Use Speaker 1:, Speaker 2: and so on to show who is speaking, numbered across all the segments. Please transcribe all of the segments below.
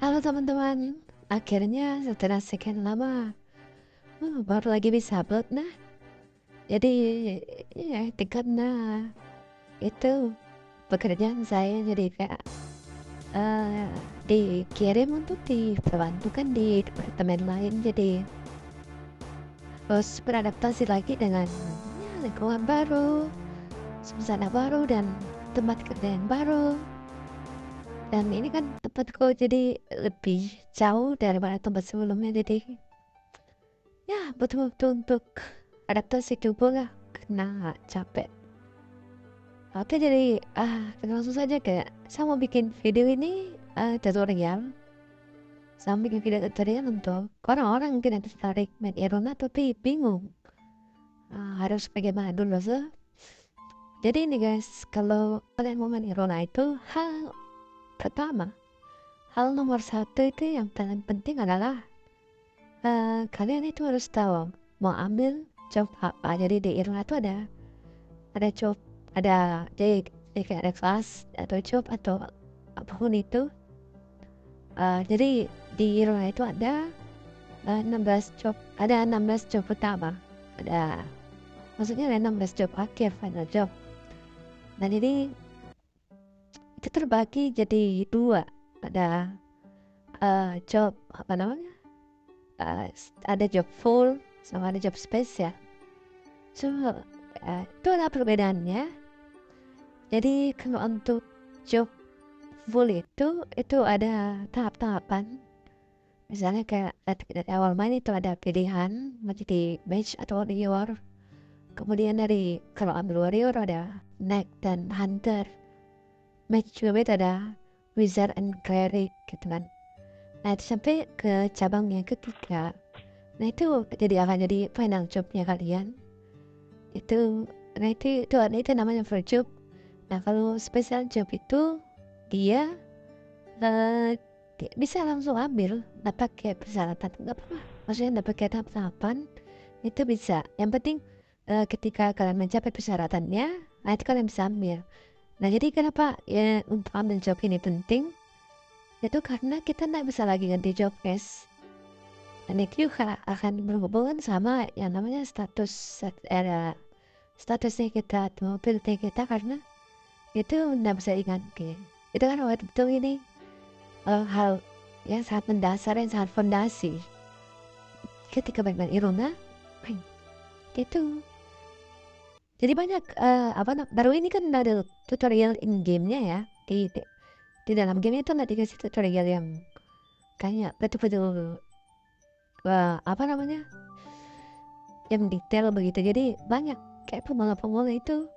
Speaker 1: Halo teman-teman, akhirnya setelah sekian lama, baru lagi bisa upload. Nah, jadi ya karena itu pekerjaan saya jadi kayak eh, dikirim untuk dibantukan di departemen lain. Jadi harus beradaptasi lagi dengan lingkungan baru, suasana baru dan tempat kerja yang baru. Dan ini kan tempatku jadi lebih jauh daripada tempat sebelumnya. Jadi ya betul-betul untuk adaptasi tubuh lah karena capek. Oke, jadi langsung saja kayak saya mau bikin video ini tutorial. Saya mau bikin video tutorial untuk orang-orang mungkin yang tertarik main Irona tapi bingung harus bagaimana dulu sih. Jadi ini guys, kalau kalian mau main Irona itu hal pertama, hal nomor satu itu yang paling penting adalah kalian itu harus tahu mau ambil job apa. Jadi di Irona itu ada job, jadi kayak ada kelas atau job atau apapun itu. Jadi di Irona itu ada 16 job, ada 16 job utama, ada maksudnya ada 16 job akhir final job. Dan ini itu terbagi jadi dua, ada job apa namanya, ada job full sama ada job spesial. So itu ada perbedaannya. Jadi kalau untuk job full itu ada tahap-tahapan. Misalnya kayak dari awal main itu ada pilihan mau jadi mage atau warrior. Kemudian dari kalau ambil warrior ada knight dan hunter. Mage juga beda, ada wizard and cleric gitu kan. Nah itu sampai ke cabang yang ketiga. Nah itu jadi akan jadi final jobnya kalian. Itu itu namanya full job. Nah kalau special job itu dia eh, bisa langsung ambil, nggak pakai persyaratan, nggak apa-apa. Maksudnya nggak pakai tahap-tahapan, itu bisa. Yang penting ketika kalian mencapai persyaratannya, nah itu kalian bisa ambil. Nah jadi kenapa ya untuk ambil job ini penting? Itu karena kita nggak bisa lagi ganti job, guys. Dan itu juga akan berhubungan sama yang namanya statusnya kita atau ability kita, karena itu nggak bisa diganti. Itu kan betul ini hal yang sangat mendasar, yang sangat fondasi ketika bermain Iruna itu. Jadi banyak baru ini kan ada tutorial in gamenya ya, di dalam game itu nggak dikasih tutorial yang kayak betul-betul apa namanya, yang detail begitu. Jadi banyak kayak pemula-pemula itu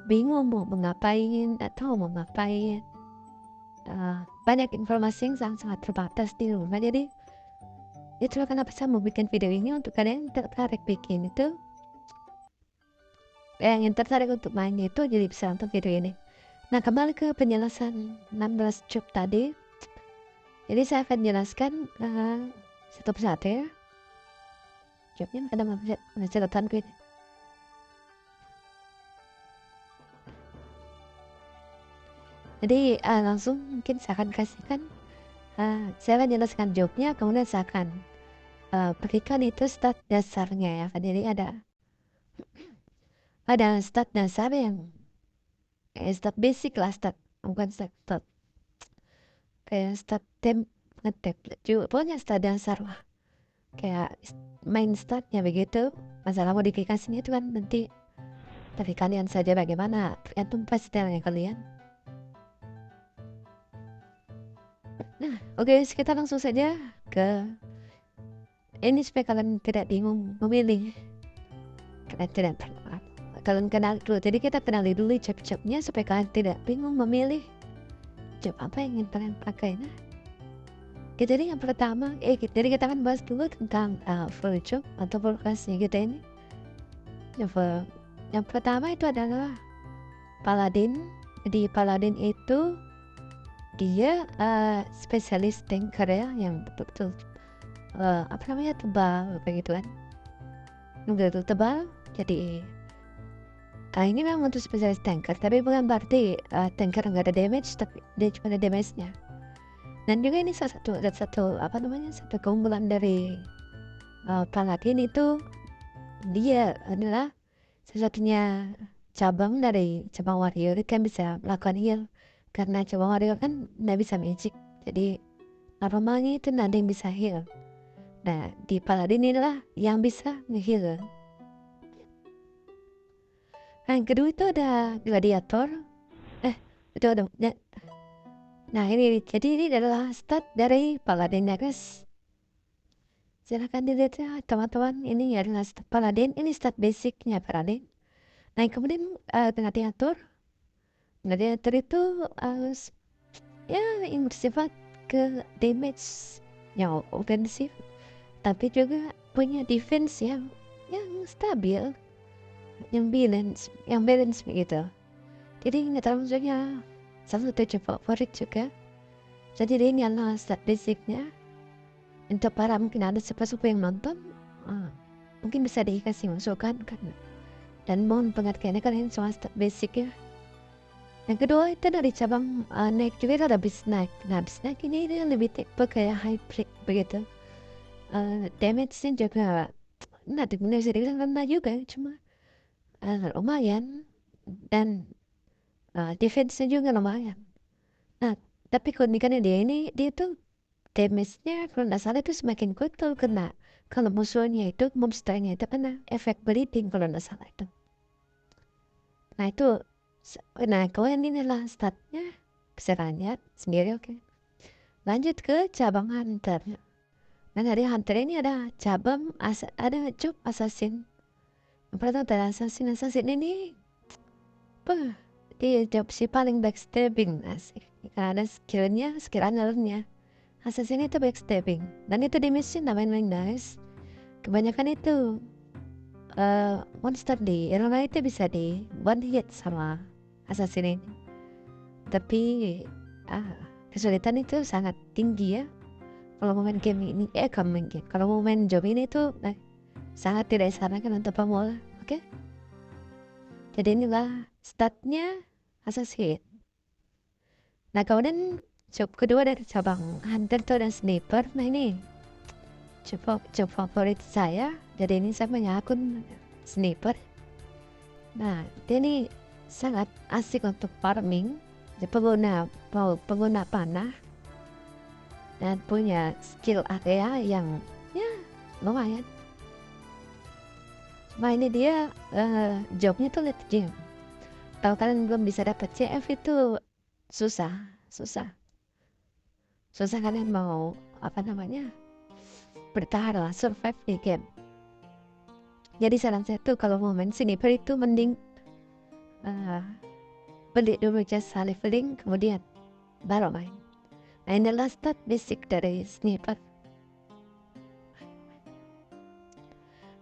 Speaker 1: bingung mau ngapain atau mau ngapain. Banyak informasi yang sangat terbatas di rumah. Jadi itulah kenapa saya mau bikin video ini untuk kalian yang tertarik bikin itu, yang tertarik untuk main itu jadi bisa nonton video ini. Nah kembali ke penjelasan 16 job tadi. Jadi saya akan jelaskan satu persatu ya. Jobnya ada catatanku ini. Jadi langsung mungkin saya akan kasihkan, saya akan jelaskan jobnya, kemudian saya akan berikan itu stat dasarnya ya. Jadi ada stat dasar yang stat basic lah, bukan stat kayak stat ngetek juga, pokoknya stat dasar lah, kayak main statnya begitu. Masalah modifikasinya itu kan nanti dari kalian saja, bagaimana tergantung stylenya kalian. Nah oke, kita langsung saja ke ini supaya kalian tidak bingung memilih. Kalian tidak perlu, kalian kenal dulu. Jadi kita kenali dulu job-jobnya supaya kalian tidak bingung memilih job apa yang ingin kalian pakai. Nah jadi yang pertama, jadi kita akan bahas dulu tentang full job atau full classnya kita ini. Yang pertama itu adalah paladin. Di paladin itu dia spesialis tanker ya, yang betul-betul apa namanya, tebal begitu kan, betul tebal. Jadi ini memang untuk spesialis tanker, tapi bukan berarti tanker nggak ada damage, tapi dia cuma ada damage nya. Dan juga ini satu keunggulan dari Paladin itu, dia adalah satu-satunya cabang dari cabang warrior kan bisa melakukan heal, karena cabang warrior kan nggak bisa magic, jadi normalnya itu nggak ada yang bisa heal. Nah di Paladin inilah yang bisa nge-heal. Nah yang kedua itu ada gladiator. Itu ya. Nah ini jadi ini adalah stat dari Paladin ya guys. Silahkan dilihat ya teman-teman, ini adalah stat Paladin, ini stat basicnya Paladin. Nah kemudian gladiator itu ya yang bersifat ke damage yang ofensif, tapi juga punya defense yang stabil, yang balance begitu. Jadi ini termasuknya salah satu favorit juga. Jadi ini adalah stat basicnya. Untuk para mungkin ada siapa-siapa yang nonton, mungkin bisa dikasih masukan kan. Dan mohon pengertiannya kan ini cuma stat basic ya. Yang kedua itu dari cabang naik juga ada Bisnack. Nah Bisnack ini dia lebih tipe kayak hybrid begitu. Damage-nya juga nggak bisa dibilang rendah juga, cuma lumayan, dan defense-nya juga lumayan. Nah tapi keunikannya dia tuh damage-nya kalau nggak salah itu semakin kuat kalau kena, kalau musuhnya itu monsternya itu kena efek bleeding kalau nggak salah itu. Nah itu, kalian inilah statnya, bisa lihat sendiri. Oke. Lanjut ke cabang hunter. Nah dari hunter ini ada cabang ada job assassin. Yang pertama ada assassin ini dia job si paling backstabbing, asik. Karena ada skill andalannya. Assassin itu backstabbing, dan itu di mission namanya guys. Kebanyakan itu monster di Erona itu bisa di one hit sama assassin ini. Tapi kesulitan itu sangat tinggi ya. Kalau mau main game ini, kalau mau main job ini tuh sangat tidak disarankan untuk pemula. Oke? Jadi inilah statnya assassin. Nah kemudian job kedua dari cabang hunter tuh dan sniper. Nah ini job favorit saya. Jadi ini saya punya akun sniper. Nah dia ini sangat asik untuk farming. Dia pengguna panah dan punya skill area yang lumayan. Cuma ini dia jobnya tuh late game. Kalau kalian belum bisa dapat CF itu susah kalian mau bertahan lah, survive di game. Jadi saran saya tuh kalau mau main sniper itu mending beli dulu jasa leveling kemudian baru main. Nah ini adalah stat basic dari sniper.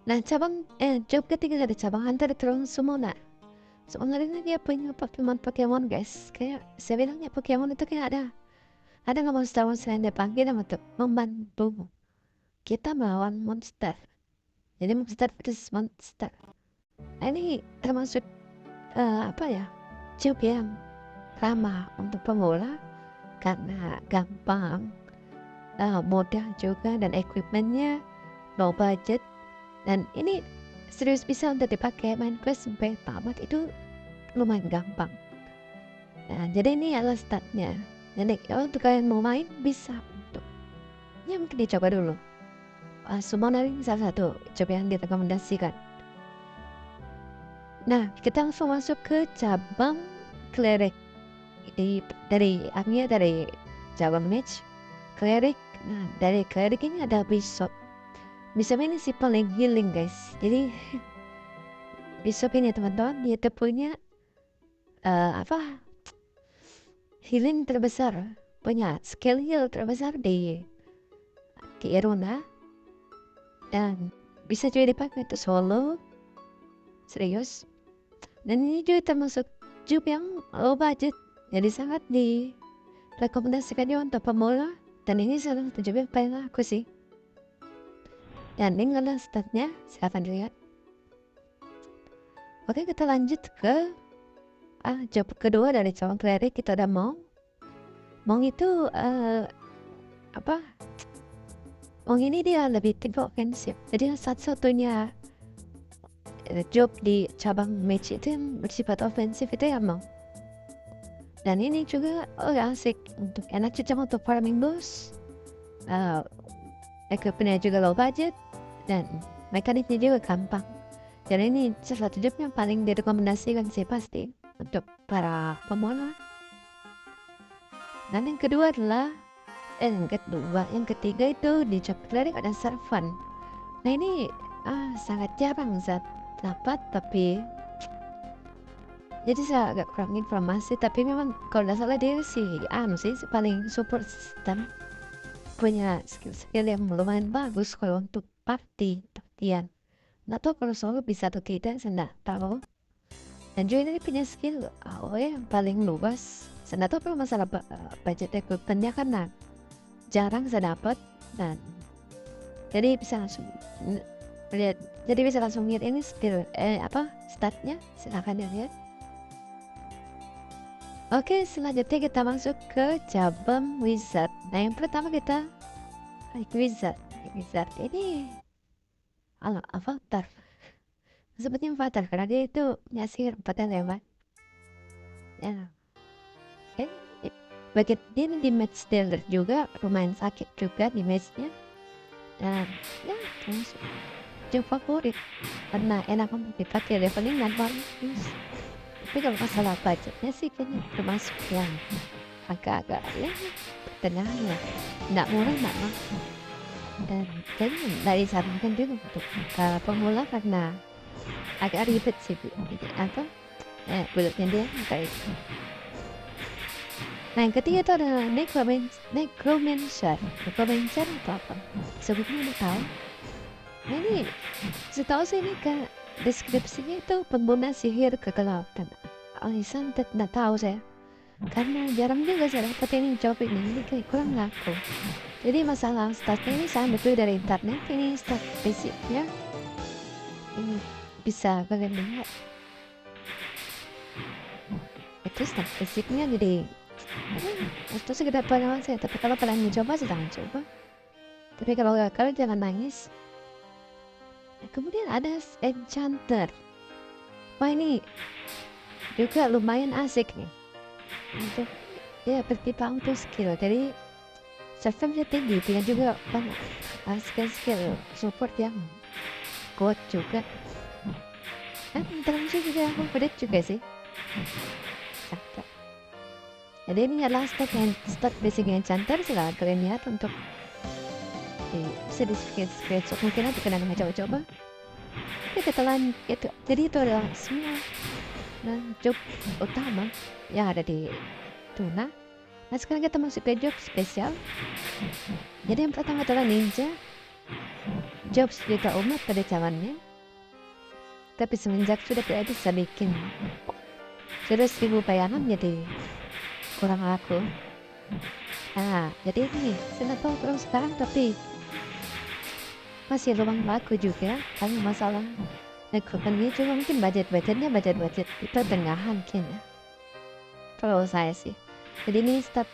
Speaker 1: Nah job ketiga dari cabang hunter terus Summoner. Summoner ini dia punya Pokemon guys. Kayak saya bilangnya Pokemon itu kayak ada nggak monster yang dipanggil untuk membantu kita melawan monster. Jadi monster versus monster. Nah, ini termasuk job yang ramah untuk pemula karena gampang, mudah juga, dan equipmentnya low budget, dan ini serius bisa untuk dipakai main quest sampai tamat itu lumayan gampang. Nah jadi ini adalah statnya. Jadi untuk kalian mau main bisa mungkin dicoba dulu. Summoner ini salah satu job yang direkomendasikan. Nah kita langsung masuk ke cabang cleric. Dari cabang mage cleric. Nah dari cleric ini ada bishop. Bishop ini si paling healing guys. Jadi bishop ini teman-teman dia punya healing terbesar, punya skill heal terbesar di Erona, dan bisa juga dipakai untuk solo serius. Dan ini juga termasuk job yang low budget, jadi sangat direkomendasikan juga untuk pemula, dan ini salah satu job yang paling laku sih. Dan ini adalah statnya, silahkan dilihat. Oke, kita lanjut ke job kedua dari cabang cleric. Kita ada Monk. Monk itu apa, Wong ini dia lebih tipe ofensif. Jadi satu-satunya job di cabang match itu yang bersifat ofensif itu ya mau. Dan ini juga asik untuk enak juga untuk farming bos. Equipmentnya juga low budget dan mekaniknya juga gampang. Dan ini salah satu job yang paling direkomendasikan sih pasti untuk para pemula. Dan yang kedua adalah yang ketiga itu di job cleric ada servant. Nah ini sangat jarang saya dapat, tapi jadi saya agak kurang informasi, tapi memang kalau tidak salah dia sih paling support system, punya skill yang lumayan bagus kalau untuk partian. Nggak tahu kalau solo bisa atau tidak, saya nggak tahu. Dan juga ini punya skill yang paling luas. Saya nggak tahu kalau masalah budget equipmentnya karena jarang saya dapat, dan jadi bisa langsung lihat. Jadi bisa langsung lihat ini skill statnya, silahkan dilihat. Oke, selanjutnya kita masuk ke cabang wizard. Nah yang pertama kita wizard ini avatar. Sebetulnya avatar karena dia itu punya sihir 4 elemen. Ya. Bagian dia di match dealer juga lumayan sakit juga di matchnya. Dan ya termasuk jauh favorit karena enak untuk dipakai leveling dan bagus. Tapi kalau masalah budgetnya sih kayaknya termasuk yang agak-agak ya pertengahan lah, nggak murah nggak mahal. Dan kayaknya nggak disarankan juga untuk pemula karena agak ribet sih bulletnya dia kayak itu. Nah yang ketiga itu adalah necromancer apa sebutnya udah tahu. Nah ini setahu saya ini ke deskripsinya itu pengguna sihir kegelapan. Alisan tidak tahu saya karena jarang juga saya dapat ini job ini kayak kurang laku. Jadi masalah statnya ini saya ambil dari internet. Ini stat basicnya ini bisa kalian lihat. Itu stat basicnya, jadi itu sekedar pengalaman saya. Tapi kalau kalian mencoba silahkan coba. Tapi kalau gagal jangan nangis. Kemudian ada enchanter. Wah ini juga lumayan asik nih. Untuk ya bertipe auto skill. Jadi servernya tinggi, punya juga banyak skill support yang kuat juga. Terus juga aku pedet juga sih. Cakep. Jadi ini adalah stat basic enchanter. Silahkan kalian lihat untuk bisa di screenshot, mungkin nanti kalian mau coba-coba. Tapi ketelan itu, jadi itu adalah semua job utama yang ada di Tuna. Nah sekarang kita masuk ke job spesial. Jadi yang pertama adalah ninja. Job juga umat pada zamannya, tapi semenjak sudah tidak bisa bikin sudah 1000 bayangan jadi kurang laku. Nah jadi ini saya tahu terus sekarang, tapi masih lumayan laku juga karena masalah equipmentnya juga mungkin budgetnya budget di pertengahan kayaknya kalau saya sih. Jadi ini stat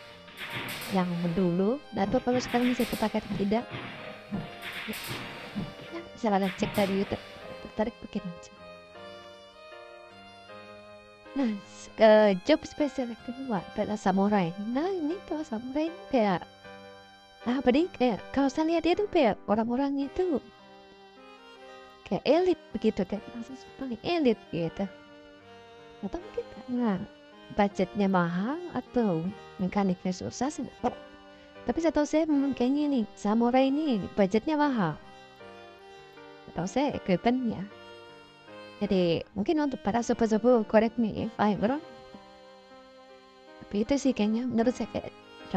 Speaker 1: yang dulu, dan tuh kalau sekarang bisa dipakai tidak ya, bisa kalian cek dari YouTube, tertarik bikin aja. Nah job spesial kedua adalah samurai. Nah ini tuh samurai kayak kayak kalau saya lihat dia tuh kayak orang-orang itu kayak elit begitu, kayak paling elit gitu. Atau mungkin karena budgetnya mahal atau mekaniknya susah sih. Tapi setahu saya memang kayaknya nih samurai ini budgetnya mahal. Setahu saya equipmentnya. Jadi mungkin untuk para sepupu correct me if I'm wrong. Tapi itu sih kayaknya menurut saya kayak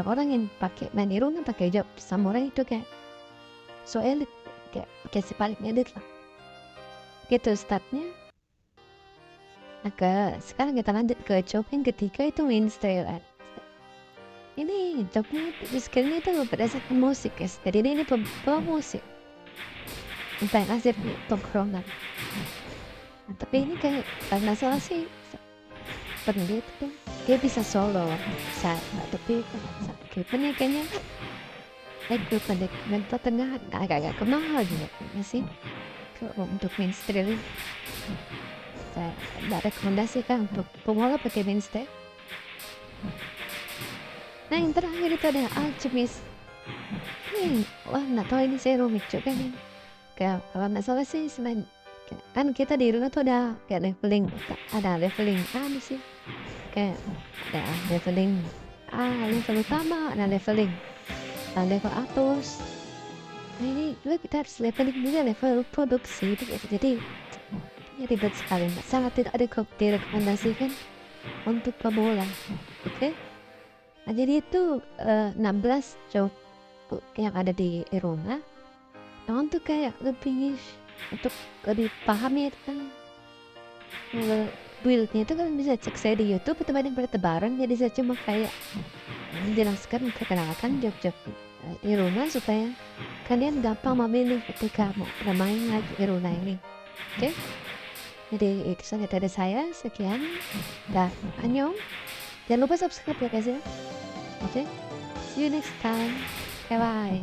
Speaker 1: orang yang pakai main hero kan pakai job samurai itu kayak so elit, kayak si paling elit lah gitu statnya. Nah sekarang kita lanjut ke job yang ketiga, itu minstrel. Ini jobnya di skillnya itu berdasarkan musik guys. Jadi ini pembawa musik entah yang asir tongkrongan. Nah, tapi ini kayak karena salah sih penulis tuh dia bisa solo bisa, tapi equipmentnya kayaknya Itu pendek dan tengah agak-agak ke mahal juga ya sih. Kalau untuk mainstream saya nggak rekomendasikan untuk pemula pakai mainstream. Nah yang terakhir itu ada alchemist. Wah nggak tahu ini saya rumit juga nih. Kayak kalau nggak salah sih selain kan kita di rumah tuh ada kayak leveling, ada leveling sih, kayak ada leveling level utama, ada leveling level atas. Nah ini juga kita harus leveling juga level produksi gitu. Jadi ribet sekali, sangat tidak direkomendasikan untuk pemula. Oke. Nah jadi itu 16 job yang ada di Erona. Nah untuk kayak lebih untuk lebih paham ya kan buildnya itu kan bisa cek saya di YouTube atau banyak bertebaran, jadi saya cuma kayak menjelaskan memperkenalkan job-job di rumah supaya kalian gampang memilih ketika mau bermain lagi di rumah ini. Oke? Jadi itu saja dari saya, sekian dan annyeong. Jangan lupa subscribe ya guys ya. Oke? See you next time. Bye bye.